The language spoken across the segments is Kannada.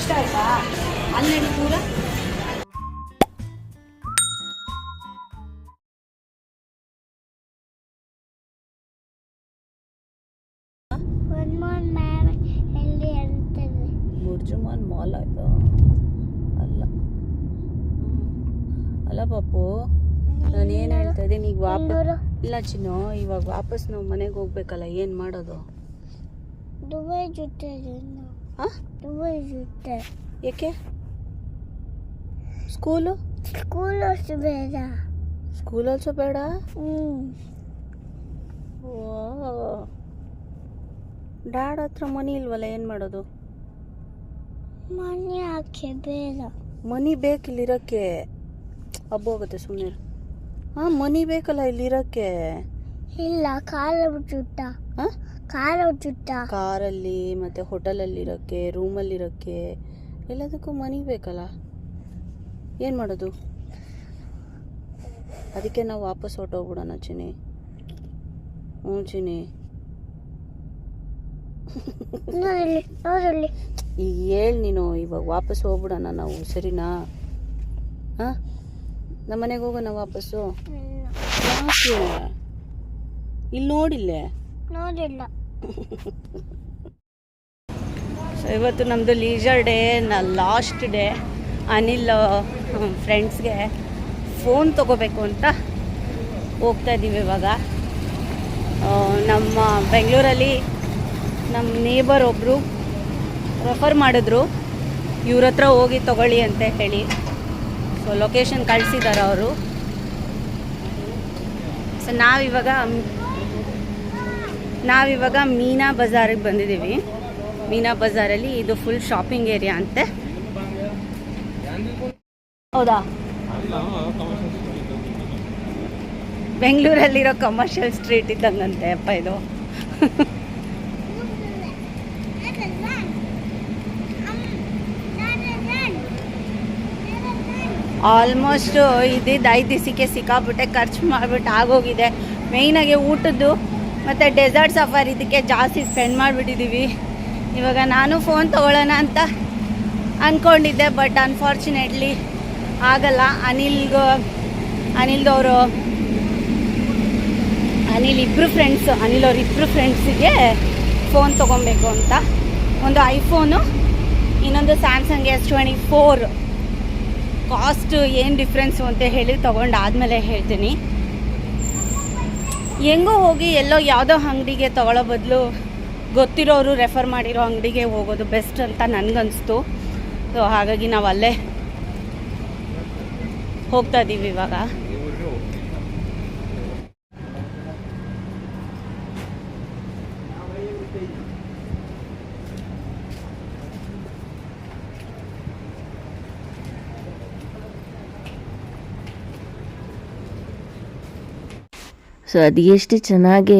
ಇಷ್ಟ ಆಯ್ತಾ? ಅಲ್ಲಿ ಪೂರ ಬುರ್ಜುಮಾನ್ ಮಾಲ್ ಆಯ್ತು ಅಲ್ಲ ಅಲ್ಲ ಪಾಪು, ನಾನು ಏನು ಹೇಳ್ತಾ ಇದ್ದೀನಿ ಈಗ ವಾಪಸ್ ಇಲ್ಲ ಚಿನ್ನು, ಇವಾಗ ವಾಪಸ್ ನಾವು ಮನೆಗೆ ಹೋಗ್ಬೇಕಲ್ಲ, ಏನು ಮಾಡೋದು? ದುಬೈ ಜೊತೆ ಏಕೆ? ಸ್ಕೂಲ್ ಬೇಡ. ಸ್ಕೂಲ್ ಆಲ್ಸೋ ಬೇಡ? ಡ್ಯಾಡ್ ಹತ್ರ ಮನಿ ಇಲ್ವಲ್ಲ, ಏನು ಮಾಡೋದು? ಮನೆ ಹಾಕಿ ಬೇಡ. ಮನಿ ಬೇಕಿಲ್ಲಿರೋಕ್ಕೆ. ಹಬ್ಬ ಹೋಗುತ್ತೆ ಸುಮ್ಮನೆ. ಹಾಂ, ಮನಿ ಬೇಕಲ್ಲ ಇಲ್ಲಿರೋಕ್ಕೆ. ಇಲ್ಲ, ಕಾರಲ್ಲಿ ಮತ್ತು ಹೋಟೆಲಲ್ಲಿರೋಕ್ಕೆ, ರೂಮಲ್ಲಿರೋಕ್ಕೆ, ಎಲ್ಲದಕ್ಕೂ ಮನಿ ಬೇಕಲ್ಲ. ಏನು ಮಾಡೋದು? ಅದಕ್ಕೆ ನಾವು ವಾಪಸ್ ಹೊರಟೋಗ್ಬಿಡೋಣ ಚಿನಿ. ಹ್ಞೂ ಚಿನಿ, ಈಗ ಹೇಳಿ ನೀನು, ಇವಾಗ ವಾಪಸ್ ಹೋಗ್ಬಿಡೋಣ ನಾವು, ಸರಿನಾ? ಹಾಂ, ನಮ್ಮ ಮನೆಗೆ ಹೋಗೋಣ ವಾಪಸ್ಸು. ಯಾಕೆ? ಇಲ್ಲಿ ನೋಡಿಲ್ಲ. ಸೊ ಇವತ್ತು ನಮ್ಮದು leisure day, last day. Anil ಫ್ರೆಂಡ್ಸ್ಗೆ ಫೋನ್ ತೊಗೋಬೇಕು ಅಂತ ಹೋಗ್ತಾ ಇದ್ದೀವಿ ಇವಾಗ. ನಮ್ಮ ಬೆಂಗಳೂರಲ್ಲಿ ನಮ್ಮ ನೇಬರ್ ಒಬ್ಬರು ರೆಫರ್ ಮಾಡಿದ್ರು, ಇವ್ರ ಹತ್ರ ಹೋಗಿ ತೊಗೊಳ್ಳಿ ಅಂತ ಹೇಳಿ. ಸೊ ಲೊಕೇಶನ್ ಕಳಿಸಿದ್ದಾರೆ ಅವರು. ಸೊ ನಾವಿವಾಗ ಮೀನಾ ಬಜಾರಿಗೆ ಬಂದಿದ್ದೀವಿ. ಮೀನಾ ಬಜಾರಲ್ಲಿ ಇದು ಫುಲ್ ಶಾಪಿಂಗ್ ಏರಿಯಾ ಅಂತೆ. ಹೌದಾ? ಬೆಂಗಳೂರಲ್ಲಿರೋ ಕಮರ್ಷಿಯಲ್ ಸ್ಟ್ರೀಟ್ ಇದ್ದಂಗಂತೆ ಅಪ್ಪ ಇದು. ಆಲ್ಮೋಸ್ಟ್ ಇದ್ದಿದ್ದು 5 ದಿವಸಕ್ಕೆ ಸಿಕ್ಕಾಬಿಟ್ಟೆ ಖರ್ಚು ಮಾಡಿಬಿಟ್ಟು ಆಗೋಗಿದೆ. ಮೇಯ್ನಾಗಿ ಊಟದ್ದು ಮತ್ತು ಡೆಸರ್ಟ್ ಸಫಾರಿ ಇದಕ್ಕೆ ಜಾಸ್ತಿ ಸ್ಪೆಂಡ್ ಮಾಡಿಬಿಟ್ಟಿದ್ದೀವಿ. ಇವಾಗ ನಾನು ಫೋನ್ ತೊಗೊಳ್ಳೋಣ ಅಂತ ಅಂದ್ಕೊಂಡಿದ್ದೆ, ಬಟ್ ಅನ್ಫಾರ್ಚುನೇಟ್ಲಿ ಆಗಲ್ಲ. ಅನಿಲ್ ಅವ್ರ ಇಬ್ಬರು ಫ್ರೆಂಡ್ಸಿಗೆ ಫೋನ್ ತೊಗೊಬೇಕು ಅಂತ. ಒಂದು ಐಫೋನು, ಇನ್ನೊಂದು ಸ್ಯಾಮ್ಸಂಗ್ S24. ಕಾಸ್ಟ್ ಏನು ಡಿಫ್ರೆನ್ಸು ಅಂತ ಹೇಳಿ ತೊಗೊಂಡಾದ್ಮೇಲೆ ಹೇಳ್ತೀನಿ. ಹೆಂಗೋ ಹೋಗಿ ಎಲ್ಲೋ ಯಾವುದೋ ಅಂಗಡಿಗೆ ತೊಗೊಳ್ಳೋ ಬದಲು ಗೊತ್ತಿರೋರು ರೆಫರ್ ಮಾಡಿರೋ ಅಂಗಡಿಗೆ ಹೋಗೋದು ಬೆಸ್ಟ್ ಅಂತ ನನಗನ್ನಿಸ್ತು. ಸೊ ಹಾಗಾಗಿ ನಾವು ಅಲ್ಲೇ ಹೋಗ್ತಾ ಇದ್ದೀವಿ ಇವಾಗ. ಸೊ ಅದು ಎಷ್ಟು ಚೆನ್ನಾಗಿ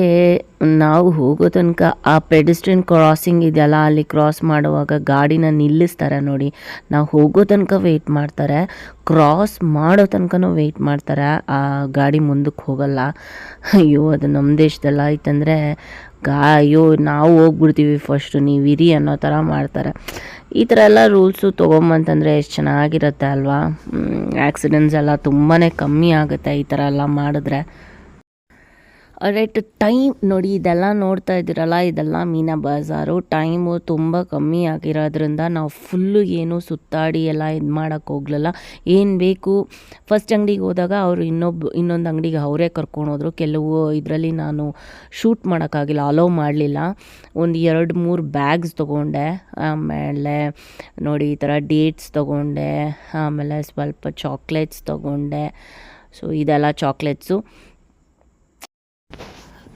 ನಾವು ಹೋಗೋ ತನಕ ಆ ಪೆಡೆಸ್ಟ್ರಿಯನ್ ಕ್ರಾಸಿಂಗ್ ಇದೆಯಲ್ಲ, ಅಲ್ಲಿ ಕ್ರಾಸ್ ಮಾಡುವಾಗ ಗಾಡಿನ ನಿಲ್ಲಿಸ್ತಾರೆ ನೋಡಿ. ನಾವು ಹೋಗೋ ತನಕ ವೆಯ್ಟ್ ಮಾಡ್ತಾರೆ, ಕ್ರಾಸ್ ಮಾಡೋ ತನಕನೂ ವೆಯ್ಟ್ ಮಾಡ್ತಾರೆ. ಆ ಗಾಡಿ ಮುಂದಕ್ಕೆ ಹೋಗಲ್ಲ. ಅಯ್ಯೋ, ಅದು ನಮ್ಮ ದೇಶದಲ್ಲ ಆಯ್ತಂದರೆ ಅಯ್ಯೋ ನಾವು ಹೋಗ್ಬಿಡ್ತೀವಿ ಫಸ್ಟು, ನೀವು ಇರಿ ಅನ್ನೋ ಥರ ಮಾಡ್ತಾರೆ. ಈ ಥರ ಎಲ್ಲ ರೂಲ್ಸು ತೊಗೊಂಬಂತಂದರೆ ಎಷ್ಟು ಚೆನ್ನಾಗಿರುತ್ತೆ ಅಲ್ವಾ? ಆ್ಯಕ್ಸಿಡೆಂಟ್ಸ್ ಎಲ್ಲ ತುಂಬಾ ಕಮ್ಮಿ ಆಗುತ್ತೆ ಈ ಥರ ಎಲ್ಲ ಮಾಡಿದ್ರೆ. ರೈಟ್, ಟೈಮ್ ನೋಡಿ, ಇದೆಲ್ಲ ನೋಡ್ತಾ ಇದ್ದೀರಲ್ಲ, ಇದೆಲ್ಲ ಮೀನಾ ಬಜಾರು. ಟೈಮು ತುಂಬ ಕಮ್ಮಿ ಆಗಿರೋದ್ರಿಂದ ನಾವು ಫುಲ್ಲು ಏನು ಸುತ್ತಾಡಿ ಎಲ್ಲ ಇದು ಮಾಡೋಕ್ಕೆ ಹೋಗ್ಲಿಲ್ಲ. ಏನು ಬೇಕು ಫಸ್ಟ್ ಅಂಗಡಿಗೆ ಹೋದಾಗ ಅವರು ಇನ್ನೊಂದು ಅಂಗಡಿಗೆ ಅವರೇ ಕರ್ಕೊಂಡೋದ್ರು. ಕೆಲವು ಇದರಲ್ಲಿ ನಾನು ಶೂಟ್ ಮಾಡೋಕ್ಕಾಗಿಲ್ಲ, ಅಲೋ ಮಾಡಲಿಲ್ಲ. ಒಂದು 2-3 ಬ್ಯಾಗ್ಸ್ ತೊಗೊಂಡೆ. ಆಮೇಲೆ ನೋಡಿ ಈ ಥರ ಡೇಟ್ಸ್ ತೊಗೊಂಡೆ. ಆಮೇಲೆ ಸ್ವಲ್ಪ ಚಾಕ್ಲೇಟ್ಸ್ ತೊಗೊಂಡೆ. ಸೊ ಇದೆಲ್ಲ ಚಾಕ್ಲೇಟ್ಸು.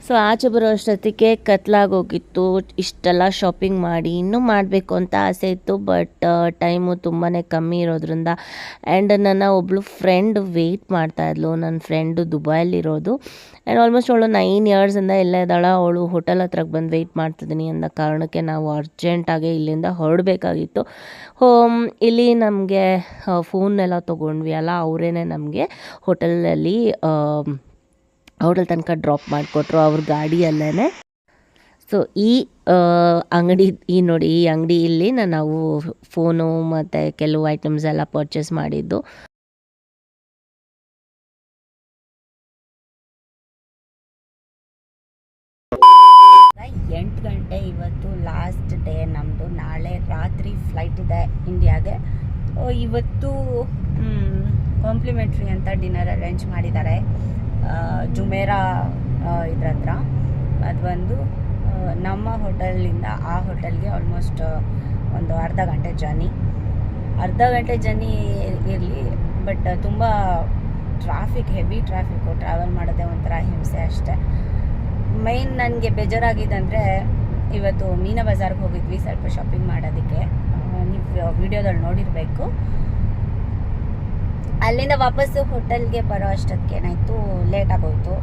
ಸೊ ಆಚೆ ಬರೋ ಅಷ್ಟೊತ್ತಿಗೆ ಕತ್ಲಾಗೋಗಿತ್ತು. ಇಷ್ಟೆಲ್ಲ ಶಾಪಿಂಗ್ ಮಾಡಿ ಇನ್ನೂ ಮಾಡಬೇಕು ಅಂತ ಆಸೆ ಇತ್ತು, ಬಟ್ ಟೈಮು ತುಂಬಾ ಕಮ್ಮಿ ಇರೋದ್ರಿಂದ. ಆ್ಯಂಡ್ ನನ್ನ ಒಬ್ಬಳು ಫ್ರೆಂಡ್ ವೆಯ್ಟ್ ಮಾಡ್ತಾಯಿದ್ಲು. ನನ್ನ ಫ್ರೆಂಡು ದುಬೈಲಿರೋದು. ಆ್ಯಂಡ್ ಆಲ್ಮೋಸ್ಟ್ ಅವಳು 9 ಇಯರ್ಸಿಂದ ಇಲ್ಲೇ ಇದ್ದಾಳೆ. ಅವಳು ಹೋಟೆಲ್ ಹತ್ರಕ್ಕೆ ಬಂದು ವೆಯ್ಟ್ ಮಾಡ್ತಿದ್ದೀನಿ ಅನ್ನೋ ಕಾರಣಕ್ಕೆ ನಾವು ಅರ್ಜೆಂಟಾಗಿ ಇಲ್ಲಿಂದ ಹೊರಡಬೇಕಾಗಿತ್ತು. ಇಲ್ಲಿ ನಮಗೆ ಫೋನೆಲ್ಲ ತೊಗೊಂಡ್ವಿ ಅಲ್ಲ, ಅವರೇ ನಮಗೆ ಹೋಟೆಲಲ್ಲಿ ಹೋಟೆಲ್ ತನಕ ಡ್ರಾಪ್ ಮಾಡಿಕೊಟ್ರು ಅವ್ರ ಗಾಡಿಯಲ್ಲೇ. ಸೊ ಈ ಅಂಗಡಿ ನೋಡಿ, ಈ ಅಂಗಡಿಯಲ್ಲಿ ನಾವು ಫೋನು ಮತ್ತು ಕೆಲವು ಐಟಮ್ಸ್ ಎಲ್ಲ ಪರ್ಚೇಸ್ ಮಾಡಿದ್ದು. ಎಂಟು ಗಂಟೆ ಇವತ್ತು ಲಾಸ್ಟ್ ಡೇ ನಮ್ಮದು. ನಾಳೆ ರಾತ್ರಿ ಫ್ಲೈಟ್ ಇದೆ ಇಂಡಿಯಾಗೆ. ಇವತ್ತು ಕಾಂಪ್ಲಿಮೆಂಟ್ರಿ ಅಂತ ಡಿನ್ನರ್ ಅರೇಂಜ್ ಮಾಡಿದ್ದಾರೆ ಜುಮೇರಾ ಇದ್ರ ಹತ್ರ. ಅದು ಬಂದು ನಮ್ಮ ಹೋಟೆಲಿಂದ ಆ ಹೋಟೆಲ್ಗೆ ಆಲ್ಮೋಸ್ಟ್ ಒಂದು ಅರ್ಧ ಗಂಟೆ ಜರ್ನಿ ಇರಲಿ. ಬಟ್ ತುಂಬ ಹೆವಿ ಟ್ರಾಫಿಕ್ಕು. ಟ್ರಾವೆಲ್ ಮಾಡೋದೇ ಒಂಥರ ಹಿಂಸೆ ಅಷ್ಟೇ. ಮೈನ್ ನನಗೆ ಬೇಜಾರಾಗಿದೆ ಅಂದರೆ ಇವತ್ತು ಮೀನಾ ಬಜಾರ್ಗೆ ಹೋಗಿದ್ವಿ ಸ್ವಲ್ಪ ಶಾಪಿಂಗ್ ಮಾಡೋದಕ್ಕೆ. ನೀವು ವಿಡಿಯೋದಲ್ಲಿ ನೋಡಿರಬೇಕು. ಅಲ್ಲಿಂದ ವಾಪಸ್ಸು ಹೋಟೆಲ್ಗೆ ಬರೋ ಅಷ್ಟೊತ್ತಿಗೆ ಏನಾಯಿತು, ಲೇಟ್ ಆಗೋಯಿತು.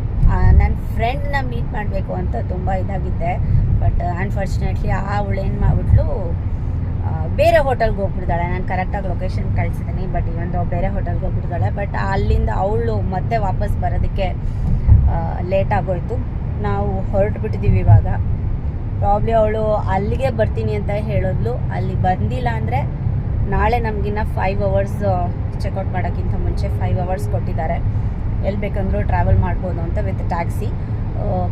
ನನ್ನ ಫ್ರೆಂಡ್ನ ಮೀಟ್ ಮಾಡಬೇಕು ಅಂತ ತುಂಬ ಇದಾಗಿದ್ದೆ. ಬಟ್ ಅನ್ಫಾರ್ಚುನೇಟ್ಲಿ ಅವಳೇನು ಮಾಡಿಬಿಟ್ಲು, ಬೇರೆ ಹೋಟೆಲ್ಗೆ ಹೋಗ್ಬಿಡ್ತಾಳೆ. ನಾನು ಕರೆಕ್ಟಾಗಿ ಲೊಕೇಶನ್ ಕಳಿಸಿದ್ದೀನಿ, ಬಟ್ ಇವೊಂದು ಬೇರೆ ಹೋಟೆಲ್ಗೆ ಹೋಗ್ಬಿಡ್ತಾಳೆ. ಬಟ್ ಅಲ್ಲಿಂದ ಅವಳು ಮತ್ತೆ ವಾಪಸ್ ಬರೋದಕ್ಕೆ ಲೇಟ್ ಆಗೋಯಿತು. ನಾವು ಹೊರಟುಬಿಟ್ಟಿದ್ದೀವಿ ಇವಾಗ. ಪ್ರಾಬ್ಲಿ ಅವಳು ಅಲ್ಲಿಗೆ ಬರ್ತೀನಿ ಅಂತ ಹೇಳಿದ್ಲು. ಅಲ್ಲಿ ಬಂದಿಲ್ಲ ಅಂದರೆ ನಾಳೆ ನಮಗಿನ್ನ 5 hours ಚೆಕ್ಔಟ್ ಮಾಡೋಕ್ಕಿಂತ ಮುಂಚೆ 5 hours ಕೊಟ್ಟಿದ್ದಾರೆ. ಎಲ್ಲಿ ಬೇಕಂದ್ರೂ ಟ್ರಾವೆಲ್ ಮಾಡ್ಬೋದು ಅಂತ ವಿತ್ ಟ್ಯಾಕ್ಸಿ.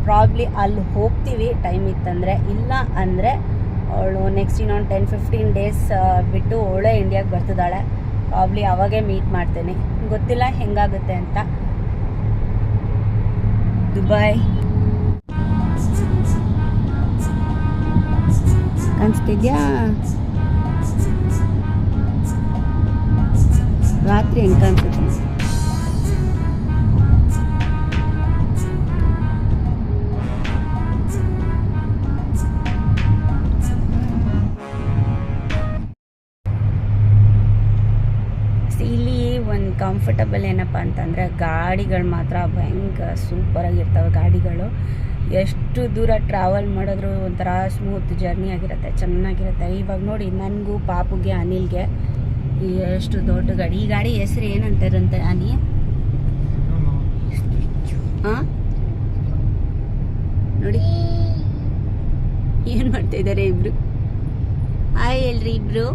ಪ್ರಾಬ್ಲಿ ಅಲ್ಲಿ ಹೋಗ್ತೀವಿ ಟೈಮ್ ಇತ್ತಂದರೆ. ಇಲ್ಲ ಅಂದರೆ ಅವಳು ನೆಕ್ಸ್ಟ್ ಇನ್ನೊಂದು 10-15 days ಬಿಟ್ಟು ಅವಳೇ ಇಂಡಿಯಾಗೆ ಬರ್ತಿದ್ದಾಳೆ. ಪ್ರಾಬ್ಲಿ ಅವಾಗೇ ಮೀಟ್ ಮಾಡ್ತೇನೆ. ಗೊತ್ತಿಲ್ಲ ಹೆಂಗಾಗುತ್ತೆ ಅಂತ. ದುಬೈ ಕಾಣಿಸ್ತಿದ್ಯಾ? ರಾತ್ರಿ ಹೆಂಗೆ ಕಾಣಿಸುತ್ತೆ? ಇಲ್ಲಿ ಒಂದು ಕಂಫರ್ಟಬಲ್ ಏನಪ್ಪ ಅಂತಂದರೆ ಗಾಡಿಗಳು ಮಾತ್ರ ಭಯಂಕರ ಸೂಪರಾಗಿರ್ತವೆ ಗಾಡಿಗಳು. ಎಷ್ಟು ದೂರ ಟ್ರಾವೆಲ್ ಮಾಡಿದ್ರು ಒಂಥರ ಸ್ಮೂತ್ ಜರ್ನಿ ಆಗಿರುತ್ತೆ, ಚೆನ್ನಾಗಿರುತ್ತೆ. ಇವಾಗ ನೋಡಿ, ನನಗೂ ಪಾಪುಗೆ ಅನಿಲ್ಗೆ ಎಷ್ಟು ದೊಡ್ಡ ಗಾಡಿ. ಈ ಗಾಡಿ ಹೆಸರು ಏನಂತಾರಂತೆ ಅನಿ? ಹಾಂ ನೋಡಿ ಏನು ಮಾಡ್ತಾ ಇದ್ದಾರೆ ಇಬ್ರು. ಹಾಯ್ ಹೇಳ್ರಿ ಇಬ್ರು.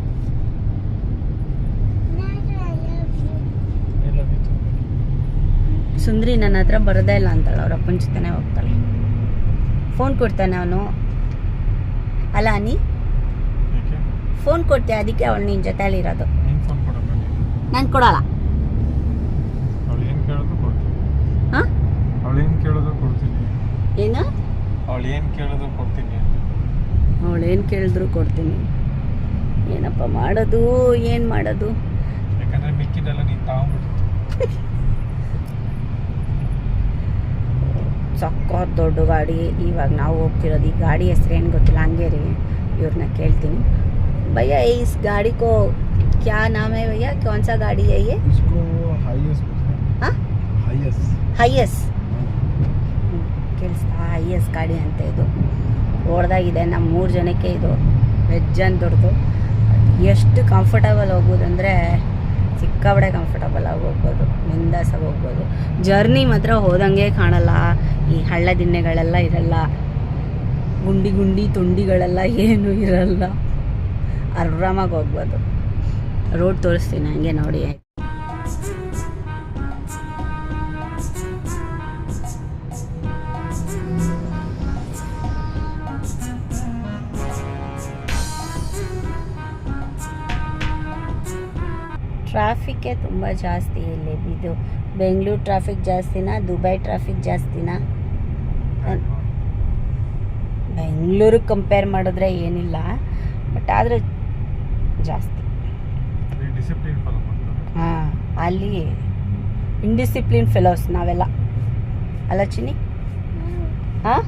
ಸುಂದ್ರಿ ನನ್ನ ಹತ್ರ ಬರೋದೇ ಇಲ್ಲ ಅಂತಾಳೆ, ಅವ್ರ ಅಪ್ಪನ ಜೊತೆನೇ ಹೋಗ್ತಾಳೆ. ಫೋನ್ ಕೊಡ್ತಾನೆ ಅವನು. ಅಲ್ಲ ಅನಿ, ಫೋನ್ ಕೊಡ್ತೀಯ, ಅದಕ್ಕೆ ಅವಳು ನಿನ್ನ ಜೊತೆಯಲ್ಲಿ ಇರೋದು. ನಾನು ಕೊಡಲ್ಲ. ಹಾಂ, ಏನು? ಅವಳೇನು ಕೇಳಿದ್ರು ಕೊಡ್ತೀನಿ. ಏನಪ್ಪ ಮಾಡೋದು, ಏನು ಮಾಡೋದು? ಸಕ್ಕತ್ ದೊಡ್ಡ ಗಾಡಿ. ಇವಾಗ ನಾವು ಹೋಗ್ತಿರೋದು ಈ ಗಾಡಿ ಹೆಸರು ಏನು ಗೊತ್ತಿಲ್ಲ, ಹಂಗೆ ರೀ. ಇವ್ರನ್ನ ಕೇಳ್ತೀನಿ. भैया इस गाड़ी को क्या नाम है भैया? कौन सा गाड़ी है ये? इसको हाईएस ಕೇಳಿಸ್ತಾ? ಹೈಯಸ್ ಗಾಡಿ ಅಂತ. ಇದು ಓಡ್ದಾಗಿದೆ. ನಮ್ಮ 3 ಜನಕ್ಕೆ ಇದು ವೆಜ್ಜನ್ ದೊಡ್ಡದು. ಎಷ್ಟು ಕಂಫರ್ಟಬಲ್ ಹೋಗ್ಬೋದು ಅಂದರೆ ಸಿಕ್ಕಾಬಡೆ ಕಂಫರ್ಟಬಲ್ ಆಗಿ ಹೋಗ್ಬೋದು, ಬಿಂದಾಸಾಗಿ ಹೋಗ್ಬೋದು. ಜರ್ನಿ ಮಾತ್ರ ಹೋದಂಗೆ ಕಾಣಲ್ಲ. ಈ ಹಳ್ಳ ದಿಣ್ಣೆಗಳೆಲ್ಲ ಇರಲ್ಲ, ಗುಂಡಿ ತುಂಡಿಗಳೆಲ್ಲ ಏನೂ ಇರಲ್ಲ. ಆರಾಮಾಗಿ ಹೋಗ್ಬೋದು. ರೋಡ್ ತೋರಿಸ್ತೀನಿ ಹಂಗೆ ನೋಡಿ. ಟ್ರಾಫಿಕ್ಕೇ ತುಂಬ ಜಾಸ್ತಿ ಇಲ್ಲಿ. ಇದು ಬೆಂಗಳೂರು ಟ್ರಾಫಿಕ್ ಜಾಸ್ತಿನಾ, ದುಬೈ ಟ್ರಾಫಿಕ್ ಜಾಸ್ತಿನಾ? ಬೆಂಗಳೂರಿಗೆ ಕಂಪೇರ್ ಮಾಡಿದ್ರೆ ಏನಿಲ್ಲ, ಬಟ್ ಆದರೆ ಜಾಸ್ತಿ. ಹಾಂ, ಅಲ್ಲಿ ಇಂಡಿಸಿಪ್ಲಿನ್ ಫೆಲೋಸ್ ನಾವೆಲ್ಲ ಅಲ್ಲ ಚಿನ್ನಿ? ಹಾಂ,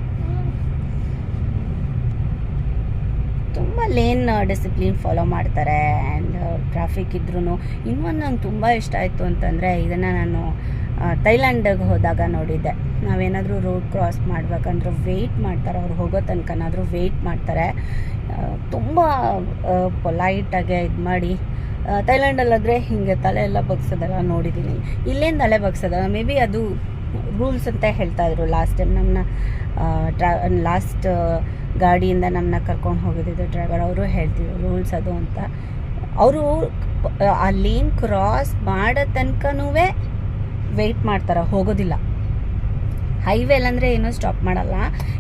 ತುಂಬ ಲೇನ್ ಡಿಸಿಪ್ಲಿನ್ ಫಾಲೋ ಮಾಡ್ತಾರೆ. ಆ್ಯಂಡ್ ಟ್ರಾಫಿಕ್ ಇದ್ರೂ ಇನ್ನೊಂದು ನಂಗೆ ತುಂಬ ಇಷ್ಟ ಆಯಿತು ಅಂತಂದರೆ, ಇದನ್ನು ನಾನು ಥೈಲ್ಯಾಂಡಿಗೆ ಹೋದಾಗ ನೋಡಿದ್ದೆ. ನಾವೇನಾದರೂ ರೋಡ್ ಕ್ರಾಸ್ ಮಾಡ್ಬೇಕಂದ್ರೂ ವೆಯ್ಟ್ ಮಾಡ್ತಾರೆ, ಅವ್ರು ಹೋಗೋ ತನಕನಾದರೂ ವೆಯ್ಟ್ ಮಾಡ್ತಾರೆ. ತುಂಬ ಪೊಲೈಟಾಗೆ ಇದು ಮಾಡಿ. ಥೈಲ್ಯಾಂಡಲ್ಲಾದರೆ ಹೀಗೆ ತಲೆ ಎಲ್ಲ ಬಗ್ಸೋದೆಲ್ಲ ನೋಡಿದ್ದೀನಿ. ಇಲ್ಲೇನು ತಲೆ ಬಗ್ಸೋದಲ್ಲ, ಮೇ ಬಿ ಅದು ರೂಲ್ಸ್ ಅಂತ ಹೇಳ್ತಾ ಇದ್ರು ಲಾಸ್ಟ್ ಟೈಮ್ ನಮ್ಮನ್ನ ಲಾಸ್ಟ್ ಗಾಡಿಯಿಂದ ನಮ್ಮನ್ನ ಕರ್ಕೊಂಡು ಹೋಗಿದ್ದು ಡ್ರೈವರ್. ಅವರು ಹೇಳ್ತಿದ್ರು ರೂಲ್ಸ್ ಅದು ಅಂತ. ಅವರು ಆ ಲೇನ್ ಕ್ರಾಸ್ ಮಾಡೋ ತನಕನೂ ವೆಯ್ಟ್ ಮಾಡ್ತಾರೆ, ಹೋಗೋದಿಲ್ಲ. ಹೈವೇಲಂದರೆ ಏನೂ ಸ್ಟಾಪ್ ಮಾಡಲ್ಲ.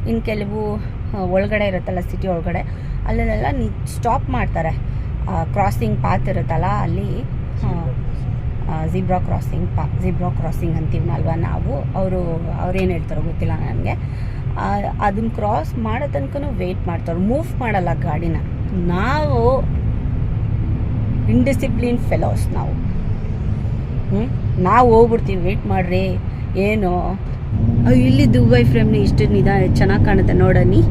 ಇನ್ನು ಕೆಲವು ಒಳಗಡೆ ಇರುತ್ತಲ್ಲ ಸಿಟಿ ಒಳಗಡೆ ಅಲ್ಲೆಲ್ಲ ಸ್ಟಾಪ್ ಮಾಡ್ತಾರೆ. ಕ್ರಾಸಿಂಗ್ ಪಾತ್ ಇರುತ್ತಲ್ಲ ಅಲ್ಲಿ ಝೀಬ್ರಾ ಕ್ರಾಸಿಂಗ್ ಅಂತೀವಿ ಅಲ್ವಾ ನಾವು. ಅವ್ರೇನು ಹೇಳ್ತಾರೋ ಗೊತ್ತಿಲ್ಲ ನನಗೆ. ಅದನ್ನ ಕ್ರಾಸ್ ಮಾಡೋ ತನಕ ವೆಯ್ಟ್ ಮಾಡ್ತಾರೆ, ಮೂವ್ ಮಾಡಲ್ಲ ಗಾಡಿನ. ನಾವು ಇಂಡಿಸಿಪ್ಲಿನ್ ಫೆಲೋಸ್ ನಾವು ಹೋಗ್ಬಿಡ್ತೀವಿ, ವೆಯ್ಟ್ ಮಾಡ್ರಿ ಏನು. ಇಲ್ಲಿ ದುಬೈ ಫ್ರೇಮ್ನ ಇಷ್ಟು ಚೆನ್ನಾಗಿ ಕಾಣುತ್ತೆ ನೋಡನಿ.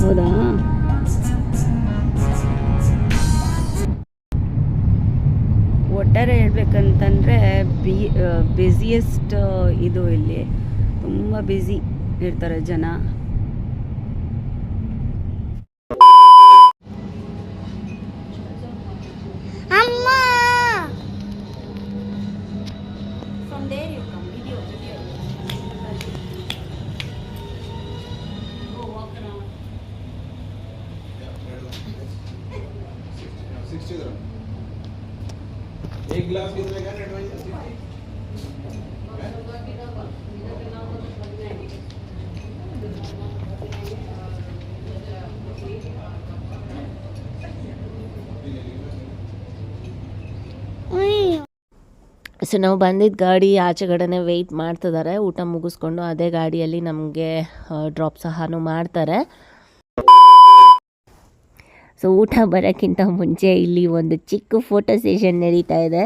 ಹೌದಾ, ಒಟ್ಟಾರೆ ಹೇಳ್ಬೇಕಂತಂದರೆ ಬ್ಯುಸಿಯೆಸ್ಟ್ ಇದು. ಇಲ್ಲಿ ತುಂಬ ಬ್ಯುಸಿ ಇರ್ತಾರೆ ಜನ. ಅಮ್ಮ एक गिलास कितने का रेट भाई? ಸೊ ನಾವು ಬಂದಿದ್ದ ಗಾಡಿ ಆಚೆಗಡೆನೇ ವೆಯ್ಟ್ ಮಾಡ್ತಿದ್ದಾರೆ. ಊಟ ಮುಗಿಸ್ಕೊಂಡು ಅದೇ ಗಾಡಿಯಲ್ಲಿ ನಮಗೆ ಡ್ರಾಪ್ ಸಹನೂ ಮಾಡ್ತಾರೆ. ಸೊ ಊಟ ಬರೋಕ್ಕಿಂತ ಮುಂಚೆ ಇಲ್ಲಿ ಒಂದು ಚಿಕ್ಕ ಫೋಟೋ ಸೆಷನ್ ನಡೀತಾ ಇದೆ.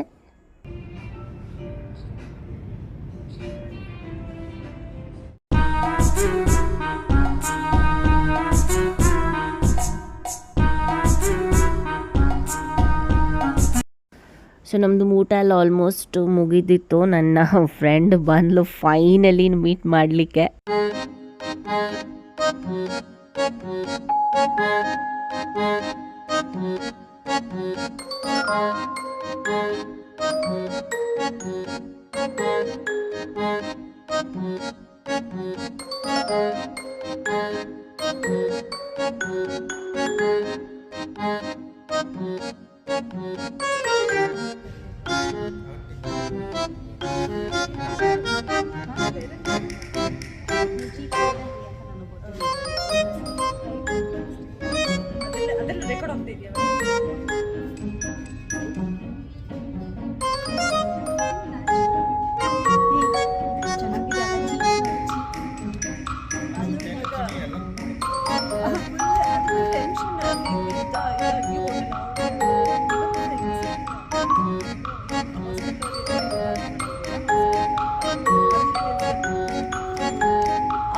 ಸೊ ನಮ್ಮದು ಊಟ ಎಲ್ಲ ಆಲ್ಮೋಸ್ಟ್ ಮುಗಿದಿತ್ತು. ನನ್ನ ಫ್ರೆಂಡ್ ಬಂದ್ಲು ಫೈನಲಿ ಮೀಟ್ ಮಾಡಲಿಕ್ಕೆ.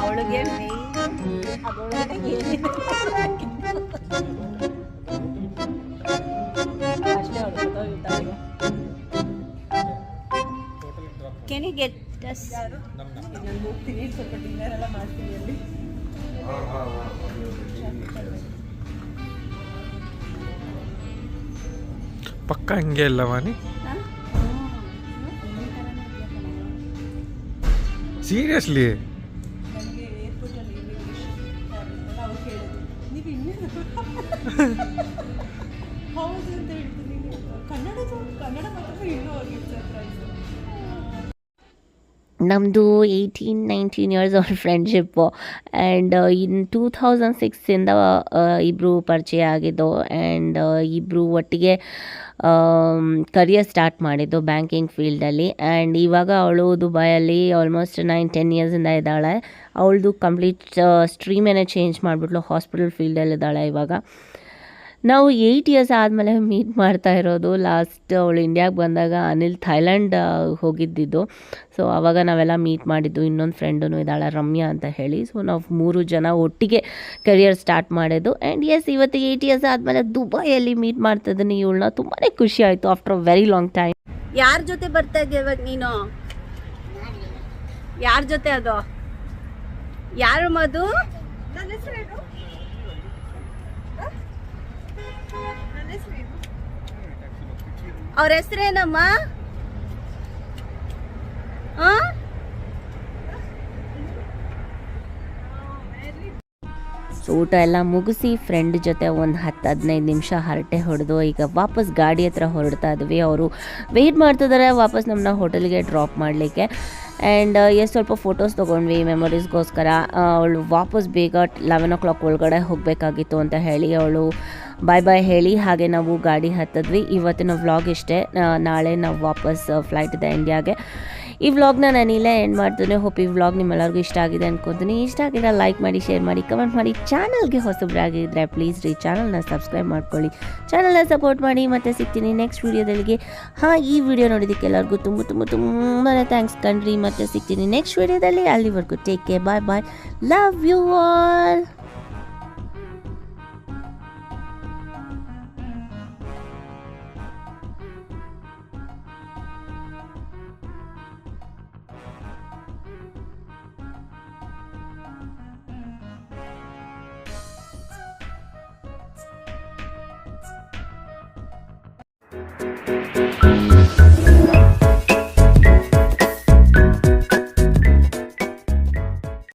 ಅವಳಿಗೆ Can you get us? ನಾನು ಹೋಗ್ತೀನಿ, ಸ್ವಲ್ಪ ಡಿನ್ನರ್ ಎಲ್ಲ ಮಾಡ್ತೀನಿ ಅಲ್ಲಿ. ಪಕ್ಕ ಹಂಗೆ ಇಲ್ಲ ವಾಣಿ, ಸೀರಿಯಸ್ಲಿ. ನನಗೆ ಏರ್ಪೋರ್ಟಲ್ಲಿ ಅವ್ರು ಕೇಳಿದ್ರು, ನೀವು ಇನ್ನೇನು ಹೌದು ಅಂತ ಹೇಳ್ತೀನಿ. ಕನ್ನಡ ಮಾತ್ರ ಇನ್ನೂ ಅವ್ರಿಗೆ ಸರ್ಪ್ರೈಸ್. ನಮ್ಮದು 18-19 years of friendship. And in 2006ಇಂದ ಇಬ್ಬರು ಪರಿಚಯ ಆಗಿದ್ದು. ಆ್ಯಂಡ್ ಇಬ್ಬರು ಒಟ್ಟಿಗೆ ಕರಿಯರ್ ಸ್ಟಾರ್ಟ್ ಮಾಡಿದ್ದು ಬ್ಯಾಂಕಿಂಗ್ ಫೀಲ್ಡಲ್ಲಿ. ಆ್ಯಂಡ್ ಇವಾಗ ಅವಳು ದುಬೈಯಲ್ಲಿ ಆಲ್ಮೋಸ್ಟ್ 9-10 ಇಯರ್ಸಿಂದ ಇದ್ದಾಳೆ. ಅವಳದು ಕಂಪ್ಲೀಟ್ ಸ್ಟ್ರೀಮೇನೆ ಚೇಂಜ್ ಮಾಡಿಬಿಟ್ಲು, ಹಾಸ್ಪಿಟಲ್ ಫೀಲ್ಡಲ್ಲಿದ್ದಾಳೆ ಇವಾಗ. ನಾವು 8 ಇಯರ್ಸ್ ಆದಮೇಲೆ ಮೀಟ್ ಮಾಡ್ತಾ ಇರೋದು. ಲಾಸ್ಟ್ ಅವಳು ಇಂಡಿಯಾಗೆ ಬಂದಾಗ ಅನಿಲ್ ಥೈಲ್ಯಾಂಡ್ ಹೋಗಿದ್ದಿದ್ದು. ಸೊ ಆವಾಗ ನಾವೆಲ್ಲ ಮೀಟ್ ಮಾಡಿದ್ದು. ಇನ್ನೊಂದು ಫ್ರೆಂಡೂ ಇದ್ದಾಳೆ, ರಮ್ಯಾ ಅಂತ ಹೇಳಿ. ಸೊ ನಾವು 3 ಜನ ಒಟ್ಟಿಗೆ ಕರಿಯರ್ ಸ್ಟಾರ್ಟ್ ಮಾಡಿದ್ದು. ಆ್ಯಂಡ್ ಎಸ್, ಇವತ್ತು 8 ಇಯರ್ಸ್ ಆದಮೇಲೆ ದುಬೈಯಲ್ಲಿ ಮೀಟ್ ಮಾಡ್ತಿದ್ದೀನಿ ಇವಳನ್ನ. ತುಂಬಾ ಖುಷಿ ಆಯಿತು after a very long time. ಯಾರ ಜೊತೆ ಬರ್ತಾ ಇದೆಯಾ ಇವಾಗ ನೀನು? ಯಾರ ಜೊತೆ ಅದು? ಯಾರು ಮಧು? ಅವ್ರ ಹೆಸರೇನಮ್ಮ? ಹಾಂ, ಸೊ ಊಟ ಎಲ್ಲ ಮುಗಿಸಿ ಫ್ರೆಂಡ್ ಜೊತೆ ಒಂದು 10-15 ನಿಮಿಷ ಹರಟೆ ಹೊಡೆದು ಈಗ ವಾಪಸ್ ಗಾಡಿ ಹತ್ರ ಹೊರಡ್ತಾ ಇದ್ವಿ. ಅವರು ವೆಯ್ಟ್ ಮಾಡ್ತಿದ್ದಾರೆ ವಾಪಸ್ ನಮ್ಮನ್ನ ಹೋಟೆಲ್ಗೆ ಡ್ರಾಪ್ ಮಾಡಲಿಕ್ಕೆ. ಆ್ಯಂಡ್ ಸ್ವಲ್ಪ ಫೋಟೋಸ್ ತೊಗೊಂಡ್ವಿ ಮೆಮೊರೀಸ್ಗೋಸ್ಕರ. ಅವಳು ವಾಪಸ್ ಬೇಗ 11 o'clock ಒಳಗಡೆ ಹೋಗಬೇಕಾಗಿತ್ತು ಅಂತ ಹೇಳಿ ಅವಳು ಬಾಯ್ ಬಾಯ್ ಹೇಳಿ ಹಾಗೆ ನಾವು ಗಾಡಿ ಹತ್ತಿದ್ವಿ. ಇವತ್ತಿನ ವ್ಲಾಗ್ ಇಷ್ಟೇ. ನಾಳೆ ನಾವು ವಾಪಸ್ ಫ್ಲೈಟ್ ಇದೆ ಇಂಡಿಯಾಗೆ. ಈ ವ್ಲಾಗ್ನ ನಾನು ಇಲ್ಲೇ ಎಂಡ್ ಮಾಡ್ತೀನಿ. ಹೋಪ್ ಈ ವ್ಲಾಗ್ ನಿಮ್ಮೆಲ್ಲರಿಗೂ ಇಷ್ಟ ಆಗಿದೆ ಅನ್ಕೊತೀನಿ. ಇಷ್ಟ ಆಗಿದ್ರೆ ಲೈಕ್ ಮಾಡಿ, ಶೇರ್ ಮಾಡಿ, ಕಮೆಂಟ್ ಮಾಡಿ. ಚಾನಲ್ಗೆ ಹೊಸಬ್ರಾಗಿದ್ದರೆ ಪ್ಲೀಸ್ ರೀ ಚಾನಲ್ನ ಸಬ್ಸ್ಕ್ರೈಬ್ ಮಾಡ್ಕೊಳ್ಳಿ, ಚಾನಲ್ನ ಸಪೋರ್ಟ್ ಮಾಡಿ. ಮತ್ತೆ ಸಿಗ್ತೀನಿ ನೆಕ್ಸ್ಟ್ ವೀಡಿಯೋದಲ್ಲಿ. ಈ ವಿಡಿಯೋ ನೋಡಿದ್ದಕ್ಕೆ ಎಲ್ಲರಿಗೂ ತುಂಬಾ ಥ್ಯಾಂಕ್ಸ್ ಕಣ್ರಿ. ಮತ್ತೆ ಸಿಗ್ತೀನಿ ನೆಕ್ಸ್ಟ್ ವೀಡಿಯೋದಲ್ಲಿ. ಅಲ್ಲಿವರೆಗೂ take care, bye bye, love you all.